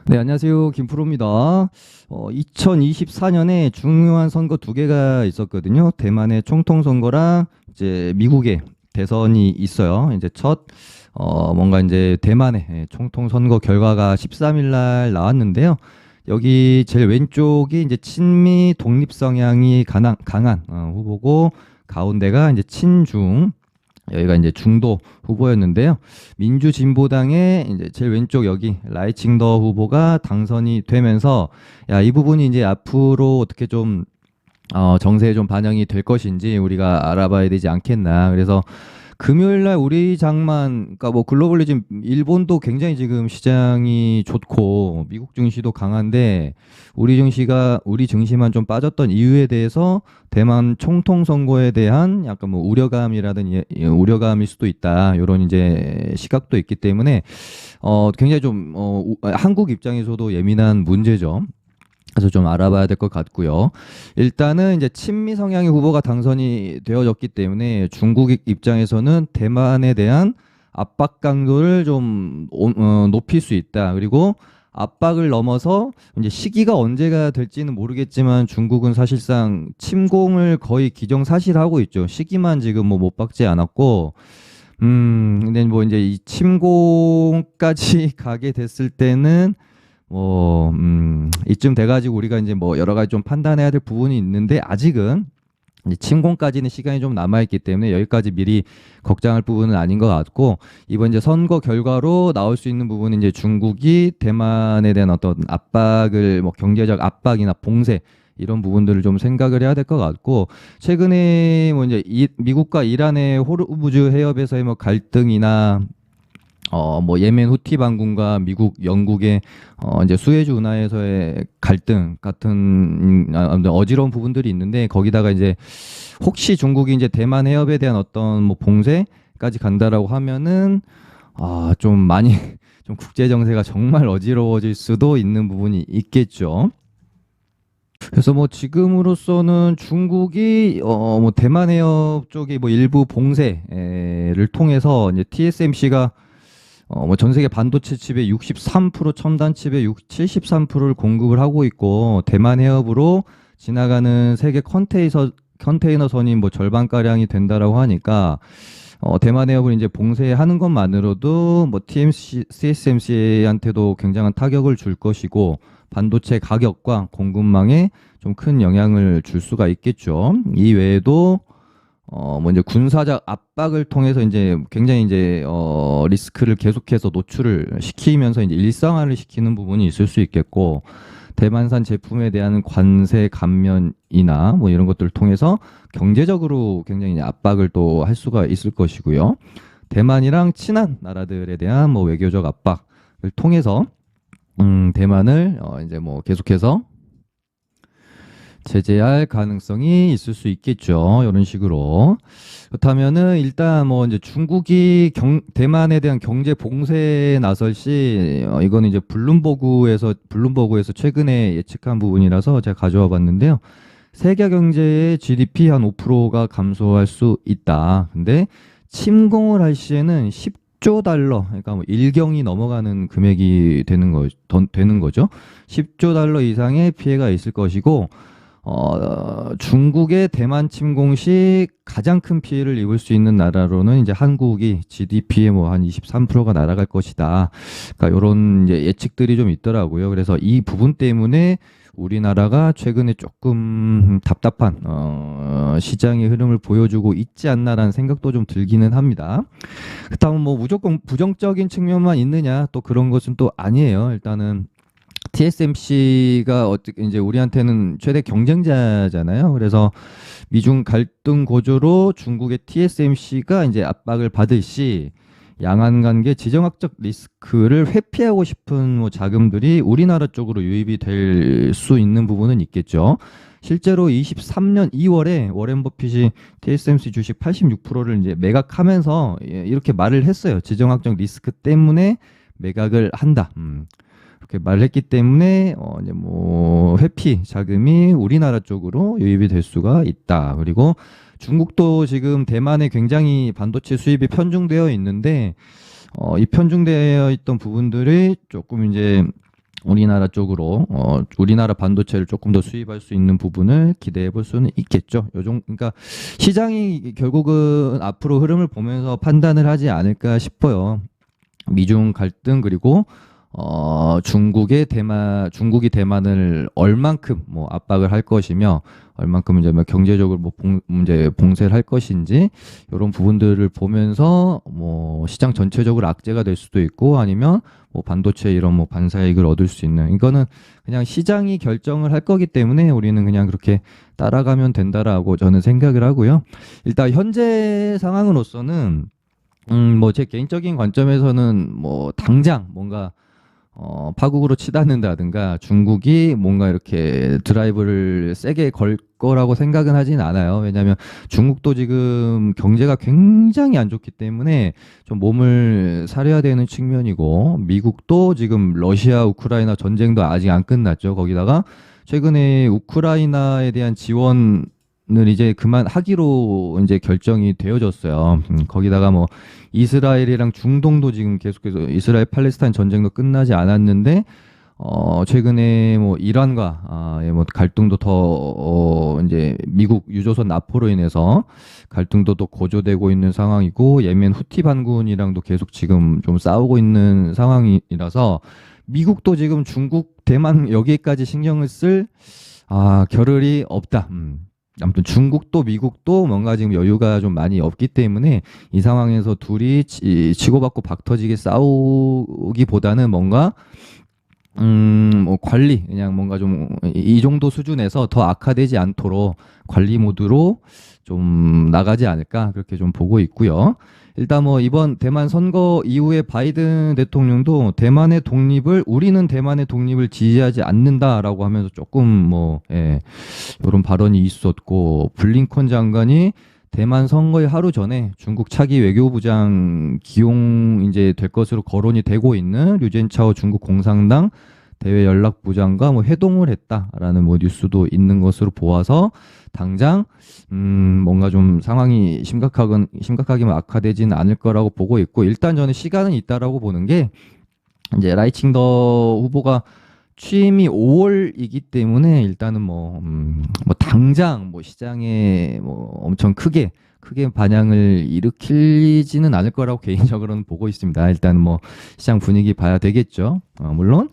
네, 안녕하세요. 김프로입니다. 2024년에 중요한 선거 두 개가 있었거든요. 대만의 총통 선거랑 이제 미국의 대선이 있어요. 이제 뭔가 이제 대만의 총통 선거 결과가 13일 날 나왔는데요. 여기 제일 왼쪽이 이제 친미 독립 성향이 강한 후보고, 가운데가 이제 친중, 여기가 이제 중도 후보였는데요. 민주진보당의 이제 제일 왼쪽 여기 라이칭더 후보가 당선이 되면서, 야, 이 부분이 이제 앞으로 어떻게 좀 정세에 좀 반영이 될 것인지 우리가 알아봐야 되지 않겠나. 그래서 금요일 날 우리 장만, 그러니까 뭐 글로벌리 지금 일본도 굉장히 지금 시장이 좋고 미국 증시도 강한데, 우리 증시만 좀 빠졌던 이유에 대해서 대만 총통 선거에 대한 약간 뭐 우려감일 수도 있다. 이런 이제 시각도 있기 때문에 굉장히 좀 한국 입장에서도 예민한 문제죠. 그래서 좀 알아봐야 될 것 같고요. 일단은 이제 친미 성향의 후보가 당선이 되어졌기 때문에 중국 입장에서는 대만에 대한 압박 강도를 좀 높일 수 있다. 그리고 압박을 넘어서 이제 시기가 언제가 될지는 모르겠지만 중국은 사실상 침공을 거의 기정사실하고 있죠. 시기만 지금 뭐 못 박지 않았고, 근데 뭐 이제 이 침공까지 가게 됐을 때는 이쯤 돼가지고 우리가 이제 뭐 여러 가지 좀 판단해야 될 부분이 있는데, 아직은 이제 침공까지는 시간이 좀 남아있기 때문에 여기까지 미리 걱정할 부분은 아닌 것 같고, 이번 이제 선거 결과로 나올 수 있는 부분은 이제 중국이 대만에 대한 어떤 압박을, 뭐 경제적 압박이나 봉쇄, 이런 부분들을 좀 생각을 해야 될 것 같고, 최근에 뭐 이제 미국과 이란의 호르무즈 해협에서의 뭐 갈등이나 뭐 예멘 후티 반군과 미국, 영국의 이제 수에즈 운하에서의 갈등 같은 아무튼 어지러운 부분들이 있는데, 거기다가 이제 혹시 중국이 이제 대만 해협에 대한 어떤 뭐 봉쇄까지 간다라고 하면은 좀 많이 좀 국제 정세가 정말 어지러워질 수도 있는 부분이 있겠죠. 그래서 뭐 지금으로서는 중국이 뭐 대만 해협 쪽이 뭐 일부 봉쇄를 통해서 이제 TSMC가 뭐 전 세계 반도체 칩의 63%, 첨단 칩의 73%를 공급을 하고 있고, 대만 해협으로 지나가는 세계 컨테이너선이 뭐 절반가량이 된다라고 하니까, 대만 해협을 이제 봉쇄하는 것만으로도 뭐 TSMC한테도 굉장한 타격을 줄 것이고, 반도체 가격과 공급망에 좀 큰 영향을 줄 수가 있겠죠. 이 외에도 뭐 이제 군사적 압박을 통해서 이제 굉장히 이제 리스크를 계속해서 노출을 시키면서 이제 일상화를 시키는 부분이 있을 수 있겠고, 대만산 제품에 대한 관세 감면이나 뭐 이런 것들을 통해서 경제적으로 굉장히 이제 압박을 또 할 수가 있을 것이고요. 대만이랑 친한 나라들에 대한 뭐 외교적 압박을 통해서 대만을 이제 뭐 계속해서 제재할 가능성이 있을 수 있겠죠. 이런 식으로. 그렇다면은 일단 뭐 이제 중국이 대만에 대한 경제 봉쇄에 나설 시, 이거는 이제 블룸버그에서 최근에 예측한 부분이라서 제가 가져와 봤는데요. 세계 경제의 GDP 한 5%가 감소할 수 있다. 근데 침공을 할 시에는 10조 달러, 그러니까 뭐 일경이 넘어가는 금액이 되는 거죠. 10조 달러 이상의 피해가 있을 것이고, 중국의 대만 침공 시 가장 큰 피해를 입을 수 있는 나라로는 이제 한국이 GDP의 뭐 한 23%가 날아갈 것이다. 그러니까 이런 이제 예측들이 좀 있더라고요. 그래서 이 부분 때문에 우리나라가 최근에 조금 답답한 시장의 흐름을 보여주고 있지 않나라는 생각도 좀 들기는 합니다. 그렇다면 뭐 무조건 부정적인 측면만 있느냐, 또 그런 것은 또 아니에요. 일단은 TSMC가 어떻게 이제 우리한테는 최대 경쟁자잖아요. 그래서 미중 갈등 고조로 중국의 TSMC가 이제 압박을 받을 시, 양안 관계 지정학적 리스크를 회피하고 싶은 뭐 자금들이 우리나라 쪽으로 유입이 될 수 있는 부분은 있겠죠. 실제로 23년 2월에 워렌 버핏이 TSMC 주식 86%를 이제 매각하면서 이렇게 말을 했어요. 지정학적 리스크 때문에 매각을 한다. 그렇게 말을 했기 때문에 이제 뭐 회피 자금이 우리나라 쪽으로 유입이 될 수가 있다. 그리고 중국도 지금 대만에 굉장히 반도체 수입이 편중되어 있는데, 이 편중되어 있던 부분들이 조금 이제 우리나라 쪽으로 우리나라 반도체를 조금 더 수입할 수 있는 부분을 기대해 볼 수는 있겠죠. 그러니까 시장이 결국은 앞으로 흐름을 보면서 판단을 하지 않을까 싶어요. 미중 갈등 그리고 중국이 대만을 얼만큼 뭐 압박을 할 것이며 얼만큼 이제 뭐 경제적으로 뭐 이제 봉쇄를 할 것인지 이런 부분들을 보면서 뭐 시장 전체적으로 악재가 될 수도 있고 아니면 뭐 반도체 이런 뭐 반사이익을 얻을 수 있는 이거는 그냥 시장이 결정을 할 거기 때문에 우리는 그냥 그렇게 따라가면 된다라고 저는 생각을 하고요. 일단 현재 상황으로서는 뭐 제 개인적인 관점에서는 뭐 당장 뭔가 파국으로 치닫는다든가 중국이 뭔가 이렇게 드라이브를 세게 걸 거라고 생각은 하진 않아요. 왜냐하면 중국도 지금 경제가 굉장히 안 좋기 때문에 좀 몸을 사려야 되는 측면이고 미국도 지금 러시아 우크라이나 전쟁도 아직 안 끝났죠. 거기다가 최근에 우크라이나에 대한 지원 을 이제 그만하기로 이제 결정이 되어졌어요. 거기다가 뭐 이스라엘이랑 중동도 지금 계속해서 이스라엘 팔레스타인 전쟁도 끝나지 않았는데 최근에 뭐 이란과 뭐 갈등도 더 이제 미국 유조선 납포로 인해서 갈등도 더 고조되고 있는 상황이고 예멘 후티 반군이랑도 계속 지금 좀 싸우고 있는 상황이라서 미국도 지금 중국, 대만 여기까지 신경을 쓸 겨를이 없다. 아무튼 중국도 미국도 뭔가 지금 여유가 좀 많이 없기 때문에 이 상황에서 둘이 치고받고 박터지게 싸우기보다는 뭔가 뭐 관리 그냥 뭔가 좀 이 정도 수준에서 더 악화되지 않도록 관리 모드로 좀 나가지 않을까 그렇게 좀 보고 있고요. 일단 뭐 이번 대만 선거 이후에 바이든 대통령도 우리는 대만의 독립을 지지하지 않는다라고 하면서 조금 뭐 이런 발언이 있었고 블링컨 장관이 대만 선거의 하루 전에 중국 차기 외교부장 기용 이제 될 것으로 거론이 되고 있는 류젠차오 중국 공산당 대외 연락부장과 뭐 회동을 했다라는 뭐 뉴스도 있는 것으로 보아서 당장 뭔가 좀 상황이 심각하게 악화되지는 않을 거라고 보고 있고 일단 저는 시간은 있다라고 보는 게 이제 라이칭더 후보가 취임이 5월이기 때문에 일단은 뭐 당장 뭐 시장에 뭐 엄청 크게 반향을 일으키지는 않을 거라고 개인적으로는 보고 있습니다. 일단 뭐 시장 분위기 봐야 되겠죠. 물론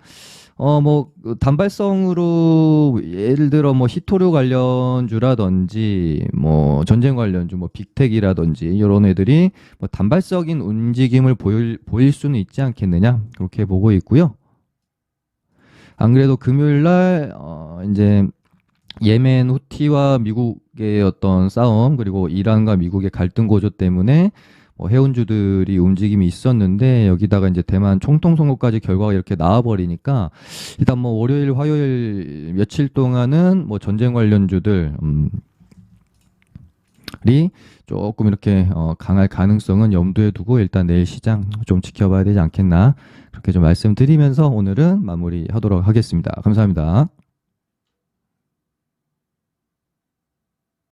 뭐 단발성으로 예를 들어 뭐 히토류 관련주라든지 뭐 전쟁 관련주 뭐 빅텍이라든지 이런 애들이 뭐 단발적인 움직임을 보일 수는 있지 않겠느냐 그렇게 보고 있고요. 안 그래도 금요일 날 이제 예멘 후티와 미국의 어떤 싸움 그리고 이란과 미국의 갈등 고조 때문에 뭐 해운주들이 움직임이 있었는데 여기다가 이제 대만 총통 선거까지 결과가 이렇게 나와버리니까 일단 뭐 월요일 화요일 며칠 동안은 뭐 전쟁 관련주들 이 조금 이렇게 강할 가능성은 염두에 두고 일단 내일 시장 좀 지켜봐야 되지 않겠나 그렇게 좀 말씀드리면서 오늘은 마무리하도록 하겠습니다. 감사합니다.